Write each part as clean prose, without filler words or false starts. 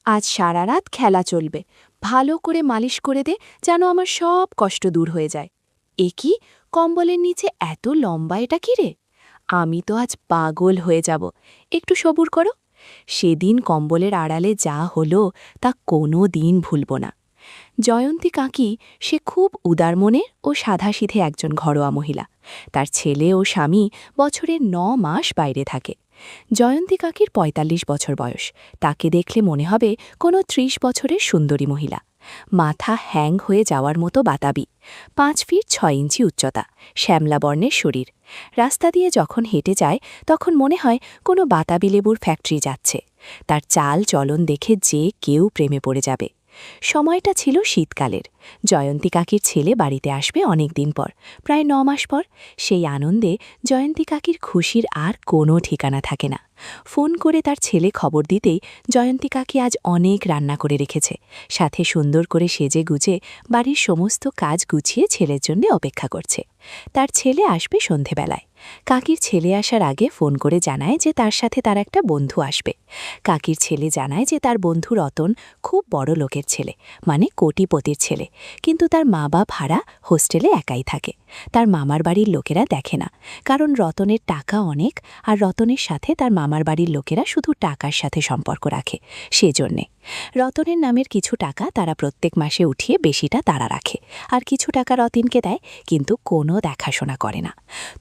আজ সারা রাত খেলা চলবে, ভালো করে মালিশ করে দে, যেন আমার সব কষ্ট দূর হয়ে যায়। এ কি, কম্বলের নিচে এত লম্বা, এটা কি রে? আমি তো আজ পাগল হয়ে যাব। একটু সবুর করো। সেদিন কম্বলের আড়ালে যা হলো তা কোনো দিন ভুলব না। জয়ন্তী কাকি, সে খুব উদার মনের ও সাধাসিধে একজন ঘরোয়া মহিলা। তার ছেলে ও স্বামী বছরের ৯ মাস বাইরে থাকে। জয়ন্তী কাকির ৪৫ বছর বয়স। তাকে দেখলে মনে হবে কোনো ৩০ বছরের সুন্দরী মহিলা। মাথা হ্যাং হয়ে যাওয়ার মতো বাতাবি, ৫ ফিট ৬ ইঞ্চি উচ্চতা, শ্যামলা বর্ণের শরীর। রাস্তা দিয়ে যখন হেঁটে যায় তখন মনে হয় কোনো বাতাবি লেবুর ফ্যাক্টরি যাচ্ছে। তার চাল চলন দেখে যে কেউ প্রেমে পড়ে যাবে। সময়টা ছিল শীতকালের। জয়ন্তী কাকির ছেলে বাড়িতে আসবে অনেক দিন পর, প্রায় ৯ মাস পর। সেই আনন্দে জয়ন্তী কাকির খুশির আর কোনো ঠিকানা থাকে না। ফোন করে তার ছেলে খবর দিতেই জয়ন্তী কাকি আজ অনেক রান্না করে রেখেছে। সাথে সুন্দর করে সেজে গুজে বাড়ির সমস্ত কাজ গুছিয়ে ছেলের জন্য অপেক্ষা করছে। তার ছেলে আসবে সন্ধেবেলায়। কাকির ছেলে আসার আগে ফোন করে জানায় যে তার সাথে তার একটা বন্ধু আসবে। কাকির ছেলে জানায় যে তার বন্ধু রতন খুব বড় লোকের ছেলে, মানে কোটিপতির ছেলে, কিন্তু তার মা বাপ ভাড়া হোস্টেলে একাই থাকে। তার মামার বাড়ির লোকেরা দেখে না, কারণ রতনের টাকা অনেক, আর রতনের সাথে তার মামার বাড়ির লোকেরা শুধু টাকার সাথে সম্পর্ক রাখে। সেজন্যে রতনের নামের কিছু টাকা তারা প্রত্যেক মাসে উঠিয়ে বেশিটা তারা রাখে, আর কিছু টাকা রতিনকে দেয়, কিন্তু কোনো দেখাশোনা করে না।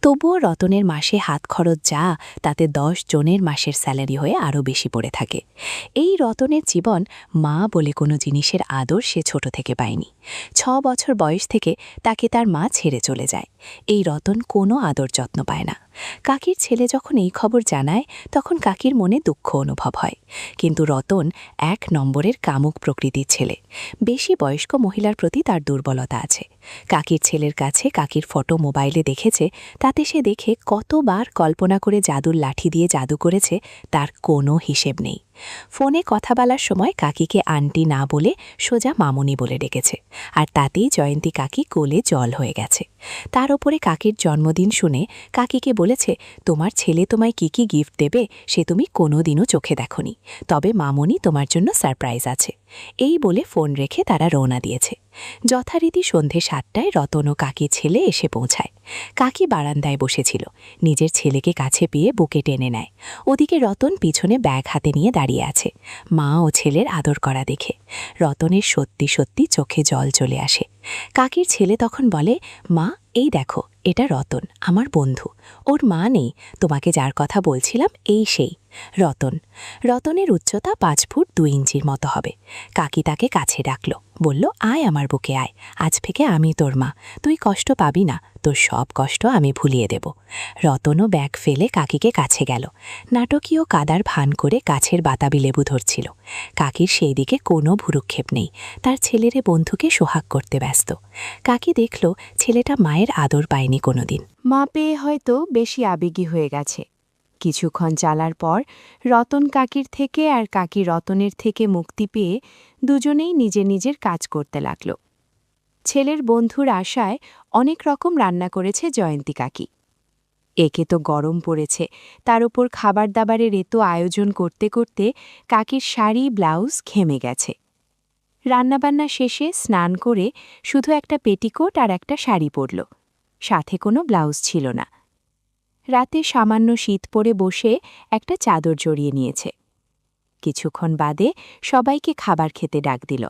তবুও রতনের মাসে হাত খরচ যা, তাতে ১০ জনের মাসের স্যালারি হয়ে আরও বেশি পড়ে থাকে। এই রতনের জীবন, মা বলে কোনো জিনিসের আদর সে ছোট থেকে পায়নি। ৬ বছর বয়স থেকে তাকে তার মা ছেড়ে চলে যায়। এই রতন কোনো আদর যত্ন পায় না। কাকির ছেলে যখন এই খবর জানায় তখন কাকির মনে দুঃখ অনুভব হয়। কিন্তু রতন ১ নম্বরের কামুক প্রকৃতির ছেলে। বেশি বয়স্ক মহিলার প্রতি তার দুর্বলতা আছে। কাকির ছেলের কাছে কাকির ফটো মোবাইলে দেখেছে, তাতে সে দেখে কতবার কল্পনা করে জাদুর লাঠি দিয়ে জাদু করেছে তার কোনো হিসেব নেই। ফোনে কথা বলার সময় কাকিকে আন্টি না বলে সোজা মামুনি বলে ডেকেছে, আর তাতেই জয়ন্তী কাকি কোলে জল হয়ে গেছে। তার ওপরে কাকির জন্মদিন শুনে কাকিকে বলেছে, তোমার ছেলে তোমায় কি কি গিফট দেবে সে তুমি কোনোদিনও চোখে দেখনি, তবে মামুনি তোমার জন্য সারপ্রাইজ আছে। এই বলে ফোন রেখে তারা রওনা দিয়েছে। যথারীতি সন্ধে ৭টায় রতন ও কাকি ছেলে এসে পৌঁছায়। কাকি বারান্দায় বসেছিল, নিজের ছেলেকে কাছে পেয়ে বুকে টেনে নেয়। ওদিকে রতন পিছনে ব্যাগ হাতে নিয়ে দাঁড়িয়ে আছে, মা ও ছেলের আদর করা দেখে। রতনের সত্যি সত্যি চোখে জল চলে আসে। কাকির ছেলে তখন বলে, মা এই দেখো, এটা রতন, আমার বন্ধু। ওর মা নেই, তোমাকে যার কথা বলছিলাম এই সেই রতন। রতনের উচ্চতা ৫ ফুট ২ ইঞ্চির মতো হবে। কাকি তাকে কাছে ডাকল, বলল, আয় আমার বুকে আয়, আজ থেকে আমি তোর মা, তুই কষ্ট পাবি না, তোর সব কষ্ট আমি ভুলিয়ে দেব। রতনও ব্যাগ ফেলে কাকিকে কাছে গেল। নাটকীয় কাদার ভান করে গাছের বাতাবি লেবু ধরছিল। কাকির সেই দিকে কোনো ভুরুক্ষেপ নেই, তার ছেলেরে বন্ধুকে সোহাগ করতে ব্যস্ত। কাকি দেখল ছেলেটা মায়ের আদর পায়নি কোনোদিন, মা পেয়ে হয়তো বেশি আবেগী হয়ে গেছে। কিছুক্ষণ চালার পর রতন কাকির থেকে আর কাকি রতনের থেকে মুক্তি পেয়ে দুজনেই নিজের নিজের কাজ করতে লাগল। ছেলের বন্ধুর আশায় অনেক রকম রান্না করেছে জয়ন্তী কাকি। একে তো গরম পড়েছে, তার উপর খাবার দাবারের এত আয়োজন করতে করতে কাকির শাড়ি ব্লাউজ ঘেমে গেছে। রান্নাবান্না শেষে স্নান করে শুধু একটা পেটিকোট আর একটা শাড়ি পরল, সাথে কোনো ব্লাউজ ছিল না। রাতে সামান্য শীত পড়ে বসে একটা চাদর জড়িয়ে নিয়েছে। কিছুক্ষণ বাদে সবাইকে খাবার খেতে ডাক দিল।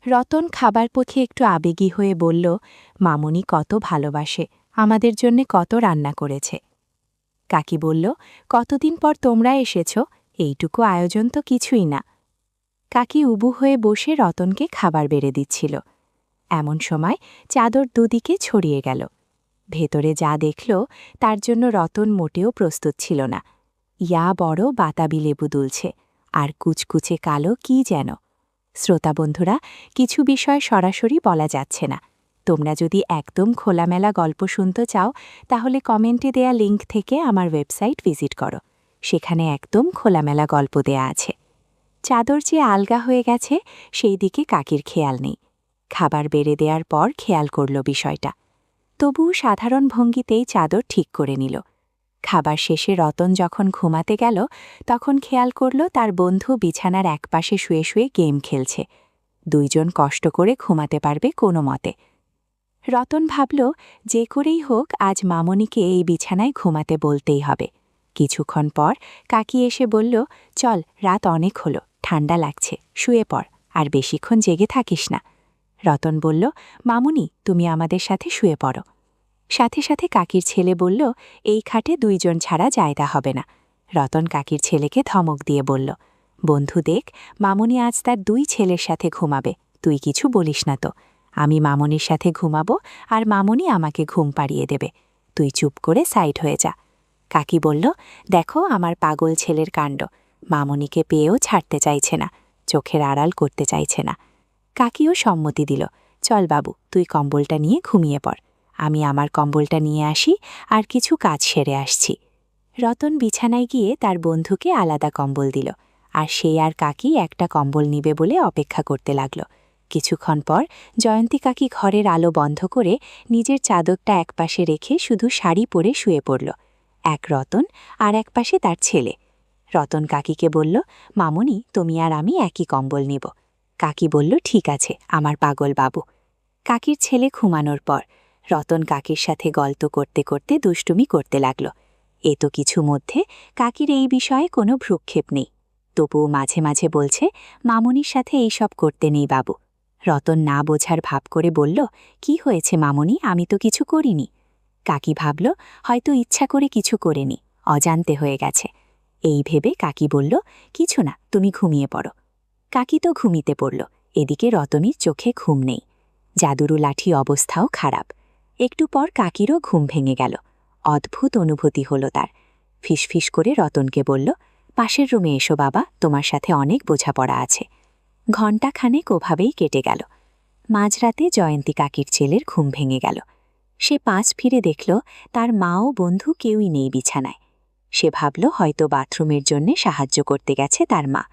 রতন খাবার পথে একটু আবেগী হয়ে বলল, মামুনি কত ভালোবাসে, আমাদের জন্যে কত রান্না করেছে। কাকি বলল, কতদিন পর তোমরা এসেছ, এইটুকু আয়োজন তো কিছুই না। কাকি উবু হয়ে বসে রতনকে খাবার বেড়ে দিচ্ছিল। এমন সময় চাদর দুদিকে ছড়িয়ে গেল। ভেতরে যা দেখল তার জন্য রতন মোটেও প্রস্তুত ছিল না। ইয়া বড় বাতাবি লেবু দুলছে, আর কুচকুচে কালো কি যেন। শ্রোতা বন্ধুরা, কিছু বিষয় সরাসরি বলা যাচ্ছে না। তোমরা যদি একদম খোলামেলা গল্প শুনতে চাও তাহলে কমেন্টে দেয়া লিঙ্ক থেকে আমার ওয়েবসাইট ভিজিট করো, সেখানে একদম খোলামেলা গল্প দেয়া আছে। চাদর যে আলগা হয়ে গেছে সেই দিকে কাকির খেয়াল নেই। খাবার বেড়ে দেওয়ার পর খেয়াল করল বিষয়টা, তবু সাধারণ ভঙ্গিতেই চাদর ঠিক করে নিল। খাবার শেষে রতন যখন ঘুমাতে গেল তখন খেয়াল করল তার বন্ধু বিছানার একপাশে শুয়ে শুয়ে গেম খেলছে। দুইজন কষ্ট করে ঘুমাতে পারবে কোনো মতে। রতন ভাবল, যে করেই হোক আজ মামনিকে এই বিছানায় ঘুমাতে বলতেই হবে। কিছুক্ষণ পর কাকি এসে বলল, চল, রাত অনেক হলো, ঠান্ডা লাগছে, শুয়ে পড়, আর বেশিক্ষণ জেগে থাকিস না। রতন বলল, মামুনি, তুমি আমাদের সাথে শুয়ে পড়ো। সাথে সাথে কাকির ছেলে বলল, এই খাটে দুইজন ছাড়া জায়গা হবে না। রতন কাকির ছেলেকে ধমক দিয়ে বলল, বন্ধু দেখ, মামুনি আজ তার দুই ছেলের সাথে ঘুমাবে, তুই কিছু বলিস না তো। আমি মামনির সাথে ঘুমাবো আর মামনি আমাকে ঘুম পাড়িয়ে দেবে, তুই চুপ করে সাইড হয়ে যা। কাকি বলল, দেখো আমার পাগল ছেলের কাণ্ড, মামনিকে পেয়েও ছাড়তে চাইছে না, চোখের আড়াল করতে চাইছে না। কাকিও সম্মতি দিল, চল বাবু, তুই কম্বলটা নিয়ে ঘুমিয়ে পড়, আমি আমার কম্বলটা নিয়ে আসি আর কিছু কাজ সেরে আসছি। রতন বিছানায় গিয়ে তার বন্ধুকে আলাদা কম্বল দিল, আর সে আর কাকি একটা কম্বল নিবে বলে অপেক্ষা করতে লাগল। কিছুক্ষণ পর জয়ন্তী কাকি ঘরের আলো বন্ধ করে নিজের চাদরটা একপাশে রেখে শুধু শাড়ি পরে শুয়ে পড়ল। এক রতন আর একপাশে তার ছেলে। রতন কাকিকে বলল, মামনি, তুমি আর আমি একই কম্বল নিব। কাকি বলল, ঠিক আছে আমার পাগল বাবু। কাকির ছেলে ঘুমানোর পর রতন কাকির সাথে গল্প করতে করতে দুষ্টুমি করতে লাগল। এ তো কিছু মধ্যে কাকির এই বিষয়ে কোনো ভ্রুক্ষেপ নেই, তবুও মাঝে মাঝে বলছে, মামনির সাথে এইসব করতে নেই বাবু। রতন না বোঝার ভাব করে বলল, কি হয়েছে মামনি, আমি তো কিছু করিনি। কাকি ভাবল, হয়তো ইচ্ছা করে কিছু করেনি, অজান্তে হয়ে গেছে। এই ভেবে কাকি বলল, কিছু না, তুমি ঘুমিয়ে পড়ো। কাকি তো ঘুমিতে পড়ল, এদিকে রতনীর চোখে ঘুম নেই। জাদুরু লাঠি অবস্থাও খারাপ। একটু পর কাকিরও ঘুম ভেঙে গেল। অদ্ভুত অনুভূতি হলো তার। ফিসফিস করে রতনকে বলল, পাশের রুমে এসো বাবা, তোমার সাথে অনেক বোঝাপড়া আছে। ঘণ্টাখানেক ওভাবেই কেটে গেল। মাঝরাতে জয়ন্তী কাকির ছেলের ঘুম ভেঙে গেল। সে পাশ ফিরে দেখল তার মা ও বন্ধু কেউই নেই বিছানায়। সে ভাবল হয়তো বাথরুমের জন্য সাহায্য করতে গেছে তার মা,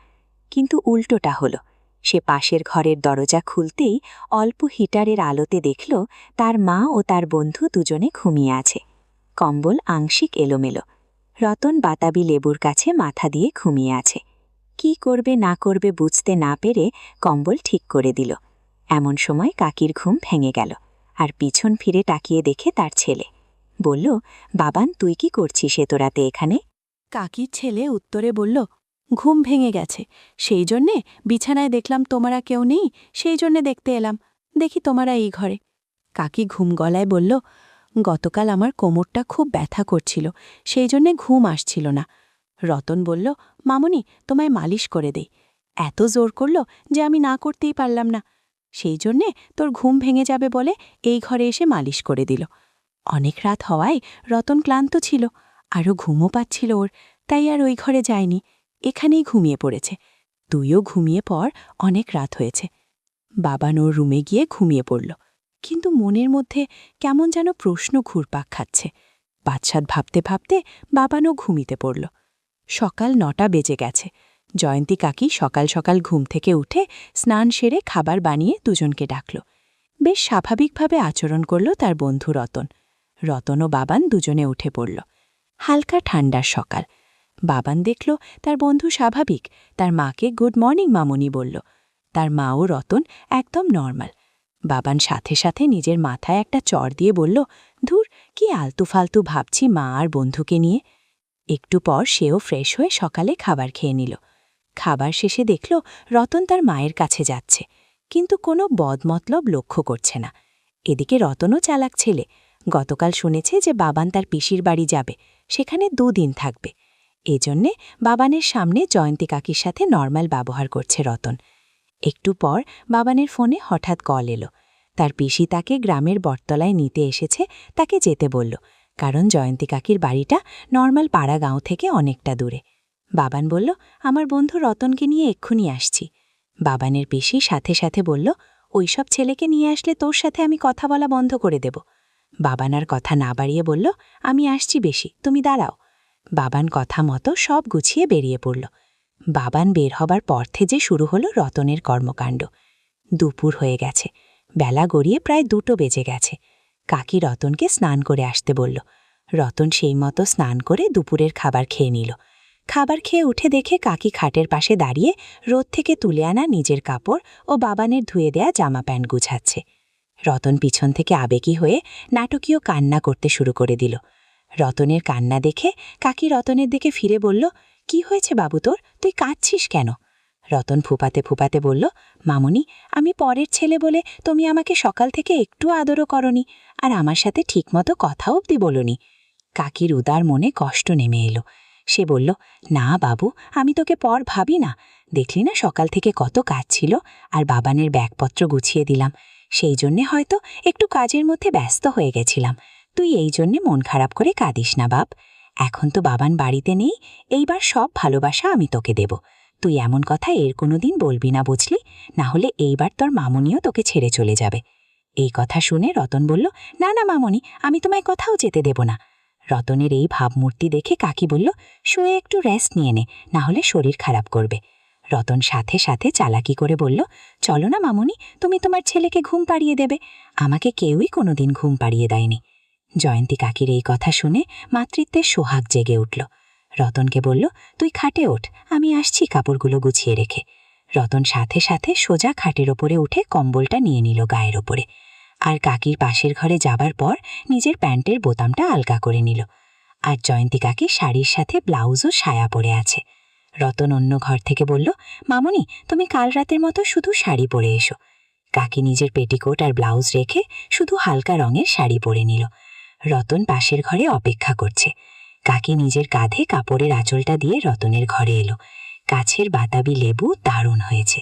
কিন্তু উল্টোটা হলো। সে পাশের ঘরের দরজা খুলতেই অল্প হিটারের আলোতে দেখল তার মা ও তার বন্ধু দুজনে ঘুমিয়ে আছে, কম্বল আংশিক এলোমেলো। রতন বাতাবি লেবুর কাছে মাথা দিয়ে ঘুমিয়ে আছে। কি করবে না করবে বুঝতে না পেরে কম্বল ঠিক করে দিল। এমন সময় কাকির ঘুম ভেঙে গেল, আর পিছন ফিরে তাকিয়ে দেখে তার ছেলে। বলল, বাবান, তুই কি করছিস এত রাতে এখানে? কাকির ছেলে উত্তরে বলল, ঘুম ভেঙে গেছে, সেই জন্যে বিছানায় দেখলাম তোমারা কেউ নেই, সেই জন্যে দেখতে এলাম, দেখি তোমারা এই ঘরে। কাকি ঘুম গলায় বলল, গতকাল আমার কোমরটা খুব ব্যথা করছিল, সেই জন্যে ঘুম আসছিল না। রতন বলল, মামনি, তোমায় মালিশ করে দেই। এত জোর করল যে আমি না করতেই পারলাম না, সেই জন্যে তোর ঘুম ভেঙে যাবে বলে এই ঘরে এসে মালিশ করে দিল। অনেক রাত হওয়ায় রতন ক্লান্ত ছিল, আরও ঘুমও পাচ্ছিল ওর, তাই আর ওই ঘরে যায়নি, এখানেই ঘুমিয়ে পড়েছে। তুইও ঘুমিয়ে পড়, অনেক রাত হয়েছে। বাবান ওর রুমে গিয়ে ঘুমিয়ে পড়ল, কিন্তু মনের মধ্যে কেমন যেন প্রশ্ন ঘুরপাক খাচ্ছে। বাদশাদ ভাবতে ভাবতে বাবানও ঘুমিতে পড়ল। সকাল 9টা বেজে গেছে। জয়ন্তী কাকি সকাল সকাল ঘুম থেকে উঠে স্নান সেরে খাবার বানিয়ে দুজনকে ডাকল। বেশ স্বাভাবিকভাবে আচরণ করল তার বন্ধু রতন। রতন ও বাবান দুজনে উঠে পড়ল। হালকা ঠান্ডার সকাল। বাবান দেখল তার বন্ধু স্বাভাবিক, তার মাকে গুড মর্নিং মামনি বলল। তার মা ও রতন একদম নর্মাল। বাবান সাথে সাথে নিজের মাথায় একটা চড় দিয়ে বলল, ধুর, কি আলতু ফালতু ভাবছি মা আর বন্ধুকে নিয়ে। একটু পর সেও ফ্রেশ হয়ে সকালে খাবার খেয়ে নিল। খাবার শেষে দেখল রতন তার মায়ের কাছে যাচ্ছে, কিন্তু কোনো বদমতলব লক্ষ্য করছে না। এদিকে রতনও চালাক ছেলে, গতকাল শুনেছে যে বাবান তার পিসির বাড়ি যাবে, সেখানে 2 দিন থাকবে। এজন্যে বাবানের সামনে জয়ন্তী কাকির সাথে নর্মাল ব্যবহার করছে রতন। একটু পর বাবানের ফোনে হঠাৎ কল এলো। তার পিসি তাকে গ্রামের বটতলায় নিতে এসেছে, তাকে যেতে বলল, কারণ জয়ন্তী কাকির বাড়িটা নর্মাল পাড়া গাঁও থেকে অনেকটা দূরে। বাবান বলল, আমার বন্ধু রতনকে নিয়ে এক্ষুনি আসছি। বাবানের পিসি সাথে সাথে বলল, ওইসব ছেলেকে নিয়ে আসলে তোর সাথে আমি কথা বলা বন্ধ করে দেব। বাবান আর কথা না বাড়িয়ে বলল, আমি আসছি বেশি, তুমি দাঁড়াও। বাবান কথা মতো সব গুছিয়ে বেরিয়ে পড়ল। বাবান বের হবার পর থেকে শুরু হলো রতনের কর্মকাণ্ড। দুপুর হয়ে গেছে, বেলা গড়িয়ে প্রায় 2টো বেজে গেছে। কাকি রতনকে স্নান করে আসতে বলল। রতন সেই মতো স্নান করে দুপুরের খাবার খেয়ে নিল। খাবার খেয়ে উঠে দেখে কাকি খাটের পাশে দাঁড়িয়ে রোদ থেকে তুলে আনা নিজের কাপড় ও বাবানের ধুয়ে দেয়া জামা প্যান্ট গুছাচ্ছে। রতন পিছন থেকে আবেগী হয়ে নাটকীয় কান্না করতে শুরু করে দিল। রতনের কান্না দেখে কাকি রতনের দিকে ফিরে বলল, কি হয়েছে বাবু তোর, তুই কাঁদছিস কেন? রতন ফুপাতে ফুপাতে বলল, মামুনি, আমি পরের ছেলে বলে তুমি আমাকে সকাল থেকে একটু আদরও করনি, আর আমার সাথে ঠিকমতো কথা অবধি বলনি। কাকির উদার মনে কষ্ট নেমে এলো। সে বলল, না বাবু, আমি তোকে পর ভাবি না। দেখলি না সকাল থেকে কত কাজ ছিল, আর বাবানের ব্যাগপত্র গুছিয়ে দিলাম। সেই জন্যে হয়তো একটু কাজের মধ্যে ব্যস্ত হয়ে গেছিলাম। তুই এই জন্যে মন খারাপ করে কাঁদিস না বাপ। এখন তো বাবান বাড়িতে নেই, এইবার সব ভালোবাসা আমি তোকে দেব। তুই এমন কথা এর কোনোদিন বলবি না, বুঝলি? না হলে এইবার তোর মামুনিও তোকে ছেড়ে চলে যাবে। এই কথা শুনে রতন বলল, না না মামুনি, আমি তোমায় কোথাও যেতে দেব না। রতনের এই ভাবমূর্তি দেখে কাকি বলল, শুয়ে একটু রেস্ট নিয়ে নে, না হলে শরীর খারাপ করবে। রতন সাথে সাথে চালাকি করে বলল, চলো না মামুনি, তুমি তোমার ছেলেকে ঘুম পাড়িয়ে দেবে। আমাকে কেউই কোনোদিন ঘুম পাড়িয়ে দেয়নি। জয়ন্তী কাকির এই কথা শুনে মাতৃত্বের সোহাগ জেগে উঠল। রতনকে বলল, তুই খাটে ওঠ, আমি আসছি কাপড়গুলো গুছিয়ে রেখে। রতন সাথে সাথে সোজা খাটের ওপরে উঠে কম্বলটা নিয়ে নিল গায়ের ওপরে, আর কাকির পাশের ঘরে যাবার পর নিজের প্যান্টের বোতামটা আলগা করে নিল। আর জয়ন্তী কাকি শাড়ির সাথে ব্লাউজ ও সায়া পরে আছে। রতন অন্য ঘর থেকে বলল, মামুনি, তুমি কাল রাতের মতো শুধু শাড়ি পরে এসো। কাকি নিজের পেটিকোট আর ব্লাউজ রেখে শুধু হালকা রঙের শাড়ি পরে নিল। রতন পাশের ঘরে অপেক্ষা করছে। কাকি নিজের কাঁধে কাপড়ের আঁচলটা দিয়ে রতনের ঘরে এলো। গাছের বাতাবি লেবু দারুণ হয়েছে।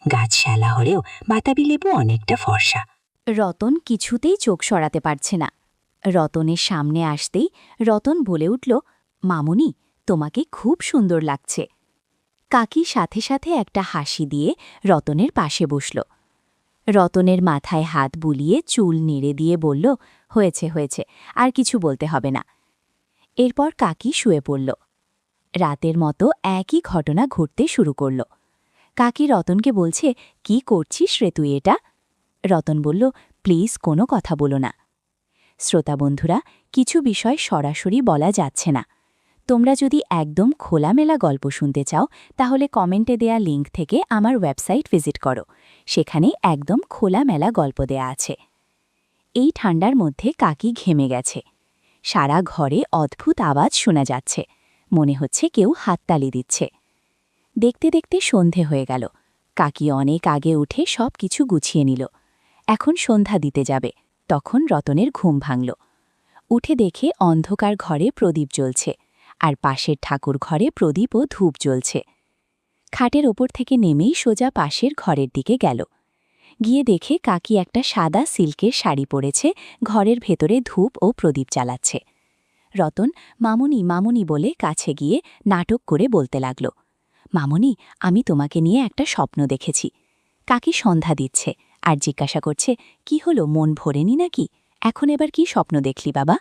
গাছ শ্যালা হলেও বাতাবি লেবু অনেকটা ফর্সা। রতন কিছুতেই চোখ সরাতে পারছে না। রতনের সামনে আসতেই রতন বলে উঠল, মামুনি, তোমাকে খুব সুন্দর লাগছে। কাকি সাথে সাথে একটা হাসি দিয়ে রতনের পাশে বসল। রতনের মাথায় হাত বুলিয়ে চুল নেড়ে দিয়ে বলল, হয়েছে হয়েছে, আর কিছু বলতে হবে না। এরপর কাকি শুয়ে পড়ল। রাতের মতো একই ঘটনা ঘটতে শুরু করল। কাকি রতনকে বলছে, কি করছিস রে তুই এটা? রতন বলল, প্লিজ কোনো কথা বলো না। শ্রোতা বন্ধুরা, কিছু বিষয় সরাসরি বলা যাচ্ছে না। তোমরা যদি একদম খোলামেলা গল্প শুনতে চাও, তাহলে কমেন্টে দেয়া লিঙ্ক থেকে আমার ওয়েবসাইট ভিজিট করো। সেখানে একদম খোলামেলা গল্প দেয়া আছে। এই ঠান্ডার মধ্যে কাকি ঘেমে গেছে। সারা ঘরে অদ্ভুত আওয়াজ শোনা যাচ্ছে। মনে হচ্ছে কেউ হাততালি দিচ্ছে। দেখতে দেখতে সন্ধে হয়ে গেল। কাকি অনেক আগে উঠে সব কিছু গুছিয়ে নিল। এখন সন্ধ্যা দিতে যাবে। তখন রতনের ঘুম ভাঙল। উঠে দেখে অন্ধকার ঘরে প্রদীপ জ্বলছে, আর পাশের ঠাকুর ঘরে প্রদীপ ও ধূপ জ্বলছে। খাটের ওপর থেকে নেমেই সোজা পাশের ঘরের দিকে গেল। গিয়ে দেখে কাকি একটা সাদা সিল্কের শাড়ি পরেছে, ঘরের ভেতরে ধূপ ও প্রদীপ জ্বালাচ্ছে। রতন মামুনি মামুনি বলে কাছে গিয়ে নাটক করে বলতে লাগল, মামুনি, আমি তোমাকে নিয়ে একটা স্বপ্ন দেখেছি। কাকি সন্ধ্যা দিচ্ছে আর জিজ্ঞাসা করছে, কি হলো, মন ভরেনি নাকি? এখন এবার কি স্বপ্ন দেখলি বাবা?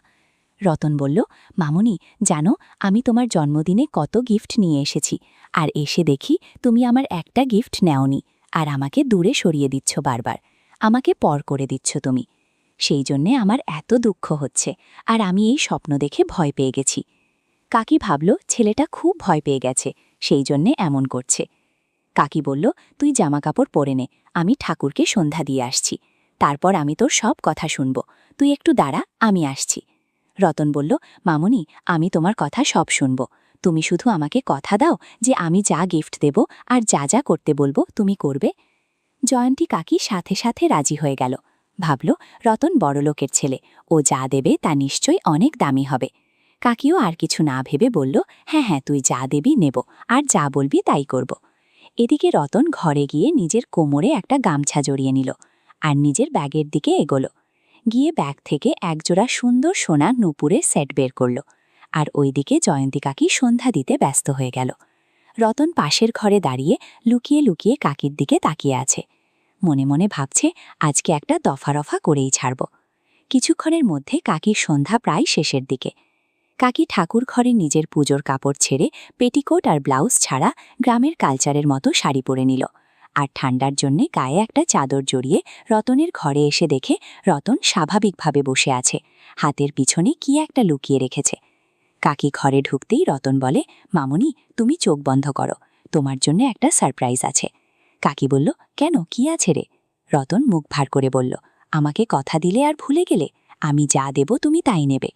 রতন বলল, মামুনি, জানো, আমি তোমার জন্মদিনে কত গিফট নিয়ে এসেছি, আর এসে দেখি তুমি আমার একটা গিফট নেওনি, আর আমাকে দূরে সরিয়ে দিচ্ছ বারবার। আমাকে পর করে দিচ্ছ তুমি। সেই জন্যে আমার এত দুঃখ হচ্ছে, আর আমি এই স্বপ্ন দেখে ভয় পেয়ে গেছি। কাকি ভাবল ছেলেটা খুব ভয় পেয়ে গেছে, সেই জন্যে এমন করছে। কাকি বলল, তুই জামাকাপড় পরে নে, আমি ঠাকুরকে সন্ধ্যা দিয়ে আসছি। তারপর আমি তোর সব কথা শুনব। তুই একটু দাঁড়া, আমি আসছি। রতন বলল, মামুনি, আমি তোমার কথা সব শুনব। তুমি শুধু আমাকে কথা দাও যে আমি যা গিফট দেব আর যা যা করতে বলবো তুমি করবে। জয়ন্তী কাকি সাথে সাথে রাজি হয়ে গেল। ভাবল, রতন বড়লোকের ছেলে, ও যা দেবে তা নিশ্চয়ই অনেক দামি হবে। কাকিও আর কিছু না ভেবে বলল, হ্যাঁ হ্যাঁ, তুই যা দেবি নেব, আর যা বলবি তাই করব। এদিকে রতন ঘরে গিয়ে নিজের কোমরে একটা গামছা জড়িয়ে নিল, আর নিজের ব্যাগের দিকে এগোল। গিয়ে ব্যাগ থেকে একজোড়া সুন্দর সোনা নূপুরের সেট বের করল, আর ওইদিকে জয়ন্তী কাকি সন্ধ্যা দিতে ব্যস্ত হয়ে গেল। রতন পাশের ঘরে দাঁড়িয়ে লুকিয়ে লুকিয়ে কাকির দিকে তাকিয়ে আছে। মনে মনে ভাবছে, আজকে একটা দফা করেই ছাড়ব। কিছুক্ষণের মধ্যে কাকির সন্ধ্যা প্রায় শেষের দিকে। কাকি ঠাকুর ঘরে নিজের পুজোর কাপড় ছেড়ে পেটিকোট আর ব্লাউজ ছাড়া গ্রামের কালচারের মতো শাড়ি পরে নিল, আর ঠান্ডার জন্যে গায়ে একটা চাদর জড়িয়ে রতনের ঘরে এসে দেখে রতন স্বাভাবিকভাবে বসে আছে, হাতের পিছনে কি একটা লুকিয়ে রেখেছে। কাকি ঘরে ঢুকতেই রতন বলে, মামুনি তুমি চোখ বন্ধ করো, তোমার জন্য একটা সারপ্রাইজ আছে। কাকি বলল, কেন, কি আছে রে? রতন মুখ ভার করে বলল, আমাকে কথা দিলে আর ভুলে গেলে, আমি যা দেব তুমি তাই নেবে।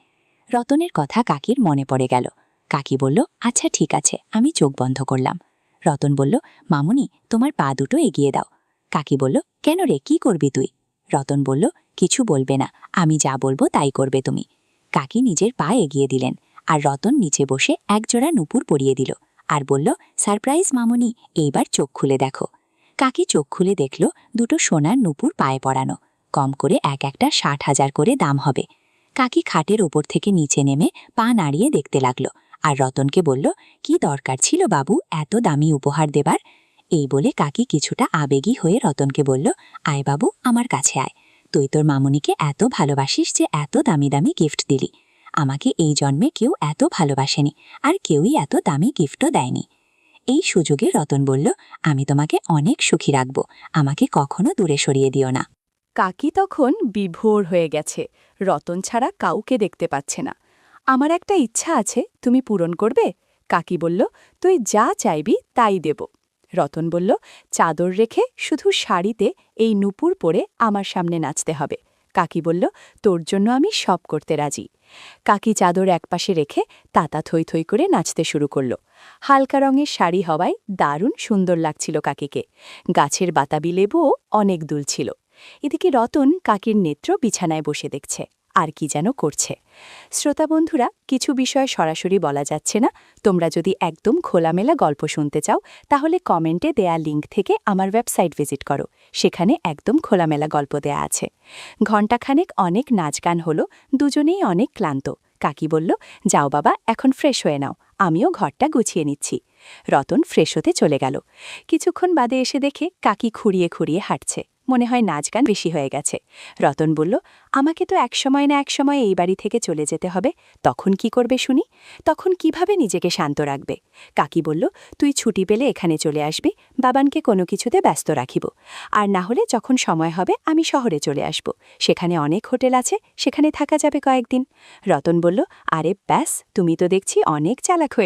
রতনের কথা কাকির মনে পড়ে গেল। কাকি বলল, আচ্ছা ঠিক আছে, আমি চোখ বন্ধ করলাম। রতন বলল, মামুনি তোমার পা দুটো এগিয়ে দাও। কাকি বলল, কেন রে, কি করবি তুই? রতন বলল, কিছু বলবে না, আমি যা বলবো তাই করবে তুমি। কাকি নিজের পা এগিয়ে দিলেন, আর রতন নিচে বসে একজোড়া নুপুর পরিয়ে দিল, আর বলল, সারপ্রাইজ মামুনি, এইবার চোখ খুলে দেখো। কাকি চোখ খুলে দেখল দুটো সোনার নুপুর পায়ে পরানো, কম করে এক একটা 60,000 করে দাম হবে। কাকি খাটের ওপর থেকে নিচে নেমে পা নাড়িয়ে দেখতে লাগলো, আর রতনকে বলল, কি দরকার ছিল বাবু এত দামি উপহার দেবার? এই বলে কাকি কিছুটা আবেগী হয়ে রতনকে বলল, আয় বাবু, আমার কাছে আয়, তুই তোর মামুনিকে এত ভালোবাসিস যে এত দামি দামি গিফট দিলি। আমাকে এই জন্মে কেউ এত ভালোবাসেনি, আর কেউই এত দামি গিফটও দেয়নি। এই সুযোগে রতন বলল, আমি তোমাকে অনেক সুখী রাখব, আমাকে কখনো দূরে সরিয়ে দিও না। কাকি তখন বিভোর হয়ে গেছে, রতন ছাড়া কাউকে দেখতে পাচ্ছে না। আমার একটা ইচ্ছা আছে, তুমি পূরণ করবে? কাকি বলল, তুই যা চাইবি তাই দেব। রতন বলল, চাদর রেখে শুধু শাড়িতে এই নুপুর পরে আমার সামনে নাচতে হবে। কাকি বলল, তোর জন্য আমি সব করতে রাজি। কাকি চাদর একপাশে রেখে তাতা থই থই করে নাচতে শুরু করল। হালকা রঙের শাড়ি হওয়ায় দারুণ সুন্দর লাগছিল কাকিকে। গাছের বাতাবি লেবুও অনেক দুলছিল। এদিকে রতন কাকির নেত্র বিছানায় বসে দেখছে, আর কি যেন করছে। শ্রোতা বন্ধুরা, কিছু বিষয় সরাসরি বলা যাচ্ছে না। তোমরা যদি একদম খোলামেলা গল্প শুনতে চাও, তাহলে কমেন্টে দেয়া লিঙ্ক থেকে আমার ওয়েবসাইট ভিজিট করো, সেখানে একদম খোলামেলা গল্প দেয়া আছে। ঘণ্টাখানেক অনেক নাচ গান হলো, দুজনেই অনেক ক্লান্ত। কাকি বলল, যাও বাবা, এখন ফ্রেশ হয়ে নাও, আমিও ঘরটা গুছিয়ে নিচ্ছি। রতন ফ্রেশ হতে চলে গেল। কিছুক্ষণ বাদে এসে দেখে কাকি খুঁড়িয়ে খুঁড়িয়ে হাঁটছে, মনে হয় নাচ গান বেশি হয়ে গেছে। রতন বলল, আমাকে তো একসময় না একসময় এই বাড়ি থেকে চলে যেতে হবে, তখন কি করবে শুনি? তখন কিভাবে নিজেকে শান্ত রাখবে? কাকি বলল, তুই ছুটি পেলে এখানে চলে আসবি, বাবানকে কোনো কিছুতে ব্যস্ত রাখিব। আর না হলে যখন সময় হবে আমি শহরে চলে আসব, সেখানে অনেক হোটেল আছে, সেখানে থাকা যাবে কয়েকদিন। রতন বলল, আরে ব্যাস, তুমি তো দেখছি অনেক চালাক হয়ে